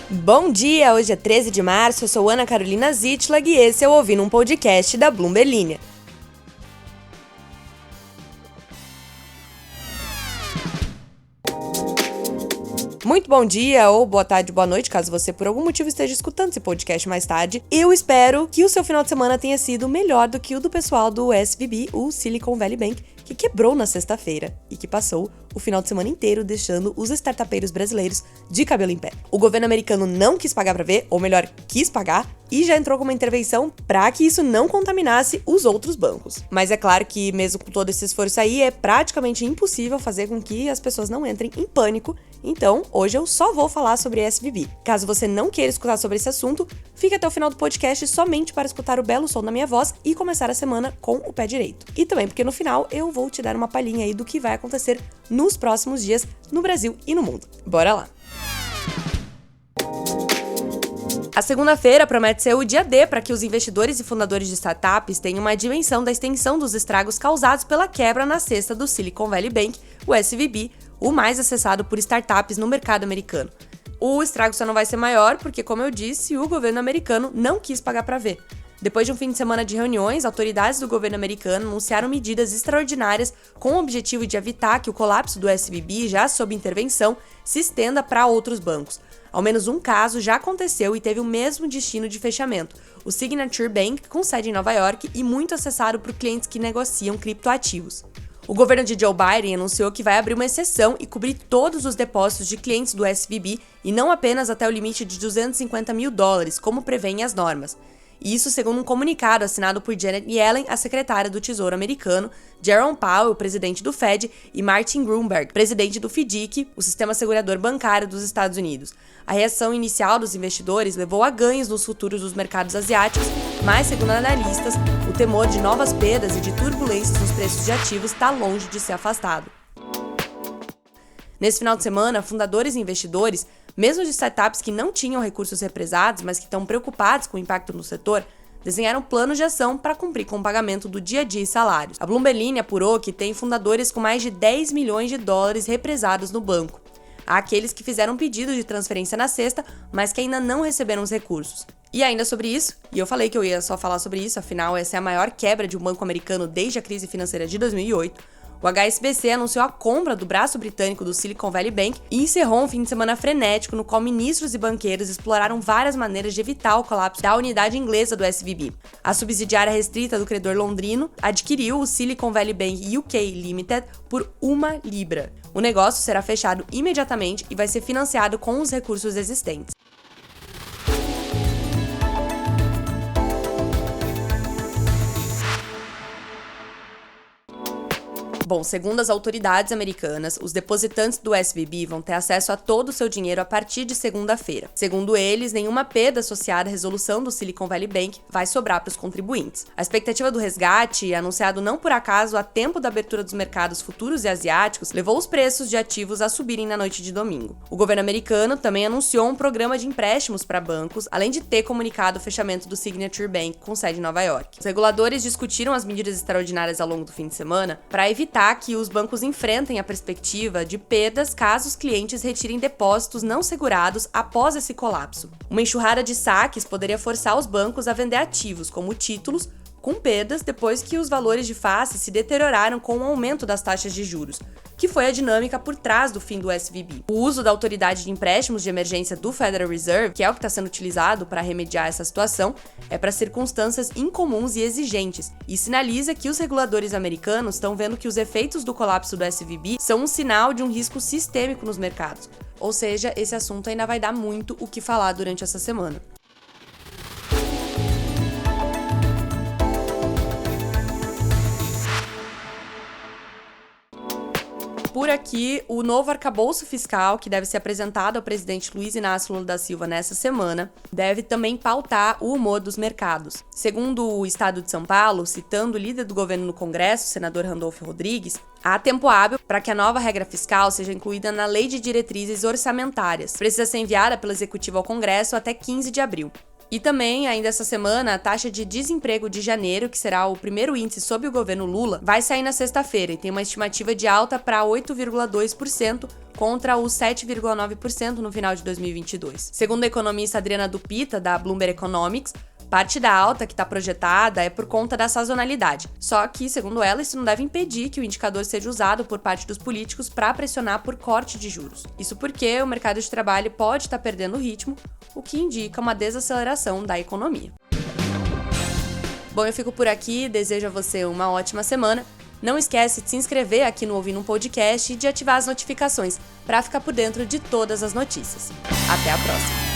Bom dia, hoje é 13 de março, eu sou Ana Carolina Zitlag e esse é o Ouvindo um Podcast da Bloomberg Linha. Muito bom dia, ou boa tarde, boa noite, caso você por algum motivo esteja escutando esse podcast mais tarde. Eu espero que o seu final de semana tenha sido melhor do que o do pessoal do SVB, o Silicon Valley Bank, que quebrou na sexta-feira e que passou o final de semana inteiro deixando os startupeiros brasileiros de cabelo em pé. O governo americano não quis pagar pra ver, ou melhor, quis pagar, e já entrou com uma intervenção para que isso não contaminasse os outros bancos. Mas é claro que mesmo com todo esse esforço aí, é praticamente impossível fazer com que as pessoas não entrem em pânico. Então, hoje eu só vou falar sobre SVB. Caso você não queira escutar sobre esse assunto, fique até o final do podcast somente para escutar o belo som da minha voz e começar a semana com o pé direito. E também porque no final eu vou te dar uma palhinha aí do que vai acontecer nos próximos dias no Brasil e no mundo. Bora lá! A segunda-feira promete ser o dia D para que os investidores e fundadores de startups tenham uma dimensão da extensão dos estragos causados pela quebra na cesta do Silicon Valley Bank, o SVB, o mais acessado por startups no mercado americano. O estrago só não vai ser maior porque, como eu disse, o governo americano não quis pagar para ver. Depois de um fim de semana de reuniões, autoridades do governo americano anunciaram medidas extraordinárias com o objetivo de evitar que o colapso do SVB, já sob intervenção, se estenda para outros bancos. Ao menos um caso já aconteceu e teve o mesmo destino de fechamento, o Signature Bank, com sede em Nova York e muito acessado por clientes que negociam criptoativos. O governo de Joe Biden anunciou que vai abrir uma exceção e cobrir todos os depósitos de clientes do SVB e não apenas até o limite de $250 mil, como prevêem as normas. Isso segundo um comunicado assinado por Janet Yellen, a secretária do Tesouro americano, Jerome Powell, presidente do Fed, e Martin Gruenberg, presidente do FDIC, o sistema segurador bancário dos Estados Unidos. A reação inicial dos investidores levou a ganhos nos futuros dos mercados asiáticos, mas, segundo analistas, o temor de novas perdas e de turbulências nos preços de ativos está longe de ser afastado. Nesse final de semana, fundadores e investidores, mesmo de startups que não tinham recursos represados, mas que estão preocupados com o impacto no setor, desenharam planos de ação para cumprir com o pagamento do dia a dia e salários. A Bloomberg Linha apurou que tem fundadores com mais de $10 milhões represados no banco. Há aqueles que fizeram pedido de transferência na sexta, mas que ainda não receberam os recursos. E ainda sobre isso, e eu falei que eu ia só falar sobre isso, afinal essa é a maior quebra de um banco americano desde a crise financeira de 2008, o HSBC anunciou a compra do braço britânico do Silicon Valley Bank e encerrou um fim de semana frenético no qual ministros e banqueiros exploraram várias maneiras de evitar o colapso da unidade inglesa do SVB. A subsidiária restrita do credor londrino adquiriu o Silicon Valley Bank UK Limited por £1. O negócio será fechado imediatamente e vai ser financiado com os recursos existentes. Bom, segundo as autoridades americanas, os depositantes do SVB vão ter acesso a todo o seu dinheiro a partir de segunda-feira. Segundo eles, nenhuma perda associada à resolução do Silicon Valley Bank vai sobrar para os contribuintes. A expectativa do resgate, anunciado não por acaso a tempo da abertura dos mercados futuros e asiáticos, levou os preços de ativos a subirem na noite de domingo. O governo americano também anunciou um programa de empréstimos para bancos, além de ter comunicado o fechamento do Signature Bank com sede em Nova York. Os reguladores discutiram as medidas extraordinárias ao longo do fim de semana para evitar que os bancos enfrentem a perspectiva de perdas caso os clientes retirem depósitos não segurados após esse colapso. Uma enxurrada de saques poderia forçar os bancos a vender ativos, como títulos, com perdas depois que os valores de face se deterioraram com o aumento das taxas de juros, que foi a dinâmica por trás do fim do SVB. O uso da autoridade de empréstimos de emergência do Federal Reserve, que é o que está sendo utilizado para remediar essa situação, é para circunstâncias incomuns e exigentes, e sinaliza que os reguladores americanos estão vendo que os efeitos do colapso do SVB são um sinal de um risco sistêmico nos mercados. Ou seja, esse assunto ainda vai dar muito o que falar durante essa semana. Por aqui, o novo arcabouço fiscal, que deve ser apresentado ao presidente Luiz Inácio Lula da Silva nessa semana, deve também pautar o humor dos mercados. Segundo o Estado de São Paulo, citando o líder do governo no Congresso, o senador Randolfo Rodrigues, há tempo hábil para que a nova regra fiscal seja incluída na Lei de Diretrizes Orçamentárias. Precisa ser enviada pelo Executivo ao Congresso até 15 de abril. E também, ainda essa semana, a taxa de desemprego de janeiro, que será o primeiro índice sob o governo Lula, vai sair na sexta-feira e tem uma estimativa de alta para 8,2%, contra os 7,9% no final de 2022. Segundo a economista Adriana Dupita, da Bloomberg Economics, parte da alta que está projetada é por conta da sazonalidade. Só que, segundo ela, isso não deve impedir que o indicador seja usado por parte dos políticos para pressionar por corte de juros. Isso porque o mercado de trabalho pode estar perdendo o ritmo, o que indica uma desaceleração da economia. Bom, eu fico por aqui, desejo a você uma ótima semana. Não esquece de se inscrever aqui no Ouvindo um Podcast e de ativar as notificações para ficar por dentro de todas as notícias. Até a próxima!